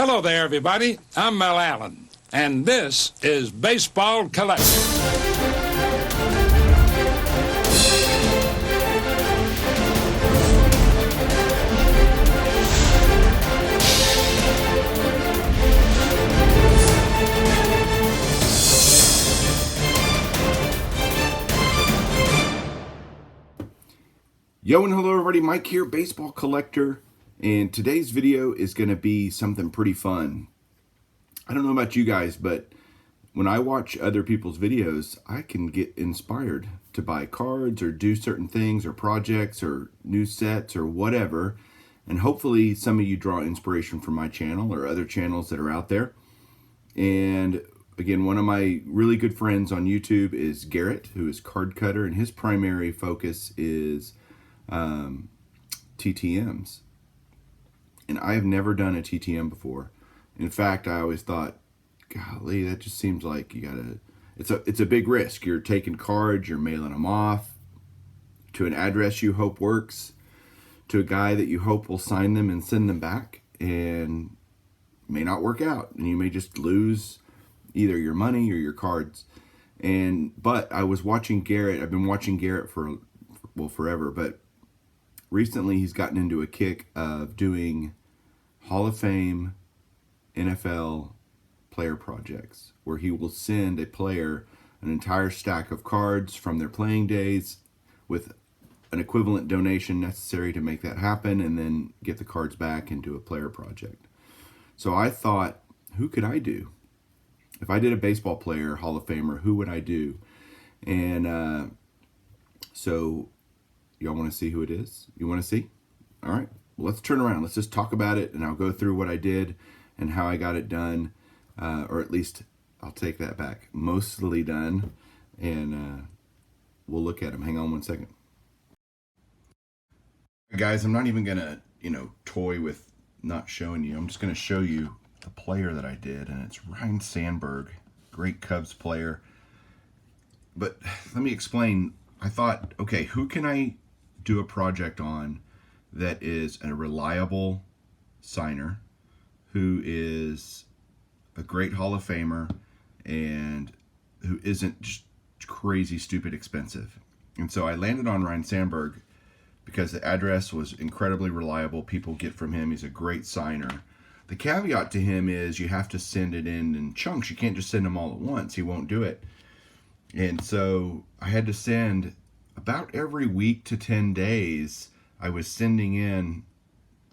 Hello there, everybody. I'm Mel Allen, and this is Baseball Collector. Yo and hello everybody, Mike here, Baseball Collector, and today's video is going to be something pretty fun. I don't know about you guys, but when I watch other people's videos, I can get inspired to buy cards or do certain things or projects or new sets or whatever, and hopefully some of you draw inspiration from my channel or other channels that are out there. And again, one of my really good friends on YouTube is Garrett, who is Card Cutter, and his primary focus is TTMs. And I have never done a TTM before. In fact, I always thought, golly, that just seems like you gotta, it's a big risk. You're taking cards, you're mailing them off to an address you hope works, to a guy that you hope will sign them and send them back, and may not work out, and you may just lose either your money or your cards. But I was watching Garrett. I've been watching Garrett for forever, but recently he's gotten into a kick of doing Hall of Fame NFL player projects, where he will send a player an entire stack of cards from their playing days with an equivalent donation necessary to make that happen, and then get the cards back into a player project. So I thought, who could I do? If I did a baseball player Hall of Famer, who would I do? And so y'all want to see who it is? You want to see? All right, well, let's turn around. Let's just talk about it, and I'll go through what I did and how I got it done, or at least I'll take that back, mostly done, and we'll look at them. Hang on one second. Guys, I'm not even gonna, toy with not showing you. I'm just gonna show you the player that I did, and it's Ryne Sandberg, great Cubs player. But let me explain. I thought, okay, who can I do a project on that is a reliable signer, who is a great Hall of Famer, and who isn't just crazy stupid expensive. And so I landed on Ryne Sandberg because the address was incredibly reliable. People get from him. He's a great signer. The caveat to him is you have to send it in chunks. You can't just send them all at once. He won't do it. And so I had to send about every week to 10 days. I was sending in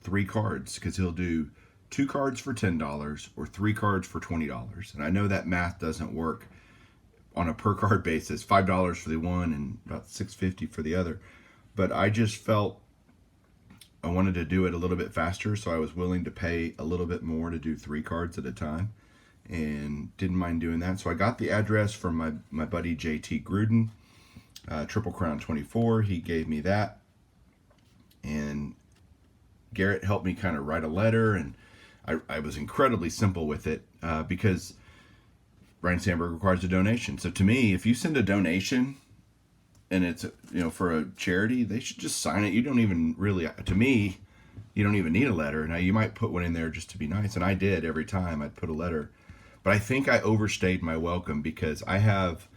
3 cards, because he'll do 2 cards for $10 or 3 cards for $20. And I know that math doesn't work on a per card basis, $5 for the one and about $6.50 for the other. But I just felt I wanted to do it a little bit faster, so I was willing to pay a little bit more to do 3 cards at a time, and didn't mind doing that. So I got the address from my buddy JT Gruden, Triple Crown 24. He gave me that, and Garrett helped me kind of write a letter, and I was incredibly simple with it, because Ryne Sandberg requires a donation. So to me, if you send a donation and it's for a charity, they should just sign it. You don't even really, to me, you don't even need a letter. Now you might put one in there just to be nice, and I did every time. I'd put a letter, but I think I overstayed my welcome, because I have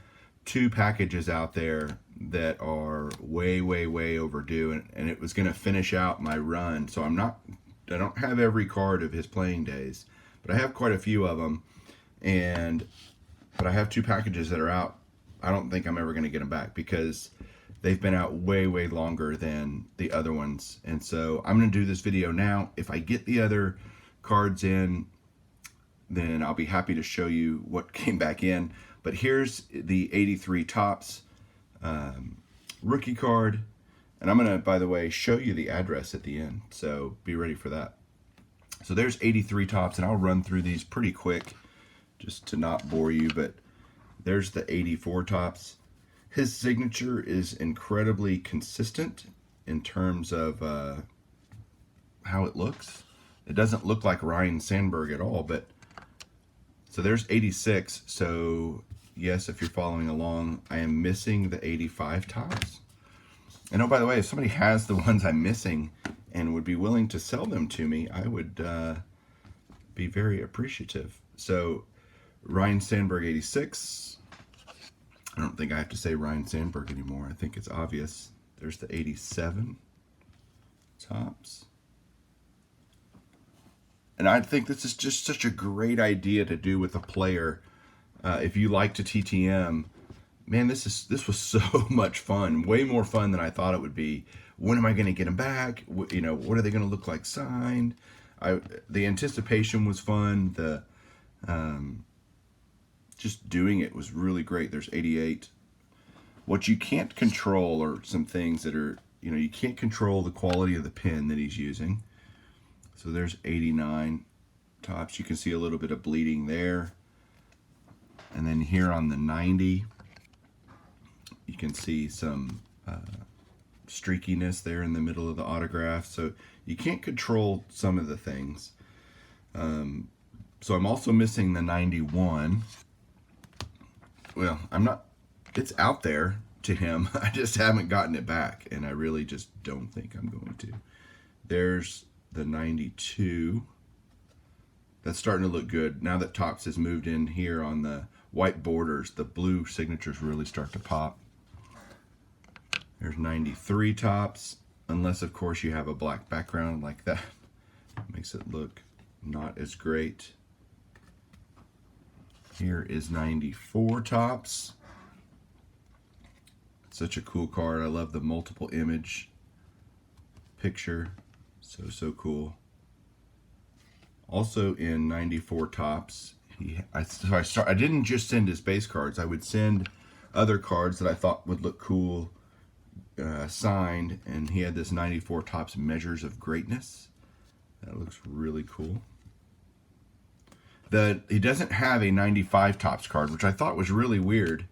2 packages out there that are way overdue, and it was going to finish out my run. So I don't have every card of his playing days, but I have quite a few of them, but I have 2 packages that are out. I don't think I'm ever going to get them back, because they've been out way longer than the other ones. And so I'm going to do this video now. If I get the other cards in, then I'll be happy to show you what came back in. But here's the 83 Topps rookie card. And I'm going to, by the way, show you the address at the end. So be ready for that. So there's 83 Topps, and I'll run through these pretty quick just to not bore you. But there's the 84 Topps. His signature is incredibly consistent in terms of how it looks. It doesn't look like Ryne Sandberg at all, but so there's 86. So yes, if you're following along, I am missing the 85 Topps. And oh, by the way, if somebody has the ones I'm missing and would be willing to sell them to me, I would be very appreciative. So Ryne Sandberg 86. I don't think I have to say Ryne Sandberg anymore. I think it's obvious. There's the 87 tops. And I think this is just such a great idea to do with a player. If you like to TTM, man, this was so much fun. Way more fun than I thought it would be. When am I going to get them back? You know, what are they going to look like signed? The anticipation was fun. The just doing it was really great. There's 88. What you can't control are some things that are, you know, you can't control the quality of the pen that he's using. So there's 89 tops. You can see a little bit of bleeding there. And then here on the 90, you can see some streakiness there in the middle of the autograph. So you can't control some of the things. So I'm also missing the 91. Well, I'm not, it's out there to him. I just haven't gotten it back, and I really just don't think I'm going to. There's the 92. That's starting to look good. Now that Topps has moved in here on the white borders, the blue signatures really start to pop. There's 93 Topps, unless of course you have a black background like that. Makes it look not as great. Here is 94 Topps. Such a cool card. I love the multiple image picture. So cool. Also in 94 Topps, I didn't just send his base cards. I would send other cards that I thought would look cool signed, and he had this 94 Topps Measures of Greatness. That looks really cool. He doesn't have a 95 Topps card, which I thought was really weird.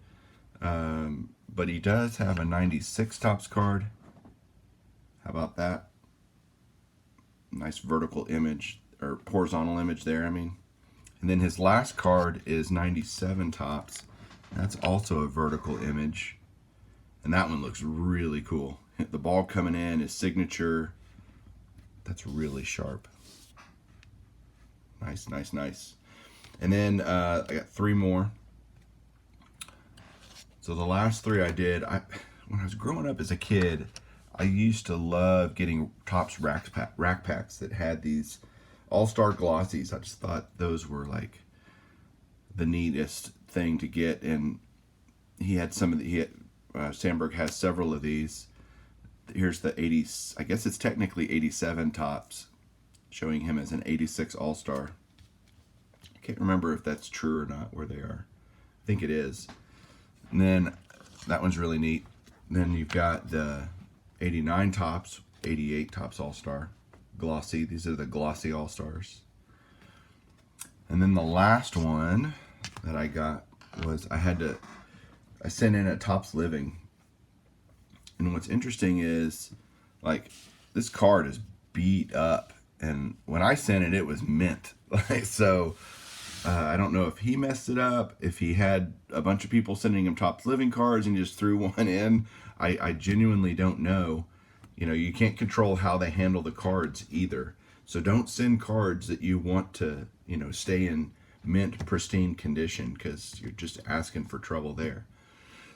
But he does have a 96 Topps card. How about that? Nice vertical image, or horizontal image there, I mean. And then his last card is 97 Topps. That's also a vertical image. And that one looks really cool. The ball coming in, his signature. That's really sharp. Nice, nice, nice. And then I got 3 more. So the last 3 I did, when I was growing up as a kid, I used to love getting Topps rack packs that had these all-star glossies. I just thought those were like the neatest thing to get. And he had some of the, Sandberg has several of these. Here's the 80s, I guess it's technically 87 Topps, showing him as an 86 all-star. I can't remember if that's true or not, where they are. I think it is. And then that one's really neat. Then you've got the 89 Topps, 88 Topps All-Star, glossy. These are the glossy All-Stars. And then the last one that I got was I sent in a Topps Living. And what's interesting is, like, this card is beat up, and when I sent it, it was mint. So I don't know if he messed it up, if he had a bunch of people sending him Topps Living cards and he just threw one in. I genuinely don't know. You know, you can't control how they handle the cards either. So don't send cards that you want to, you know, stay in mint, pristine condition, because you're just asking for trouble there.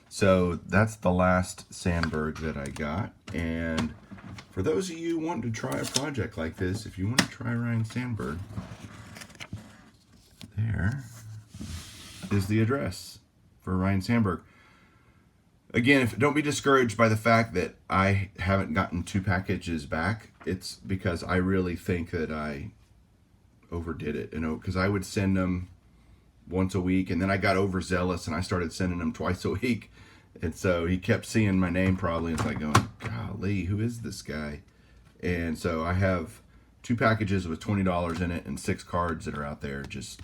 So that's the last Sandberg that I got. And for those of you wanting to try a project like this, if you want to try Ryne Sandberg, there is the address for Ryne Sandberg. Again, don't be discouraged by the fact that I haven't gotten 2 packages back. It's because I really think that I overdid it, you know, because I would send them once a week, and then I got overzealous and I started sending them twice a week. And so he kept seeing my name probably, and it's like going, golly, who is this guy? And so I have 2 packages with $20 in it and 6 cards that are out there just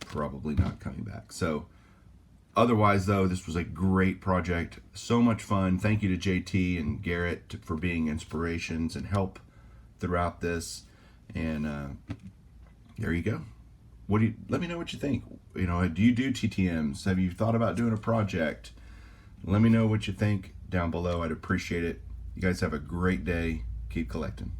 probably not coming back. So otherwise, though, this was a great project. So much fun. Thank you to JT and Garrett for being inspirations and help throughout this. And there you go. Let me know what you think. You know, do you do TTMs? Have you thought about doing a project? Let me know what you think down below. I'd appreciate it. You guys have a great day. Keep collecting.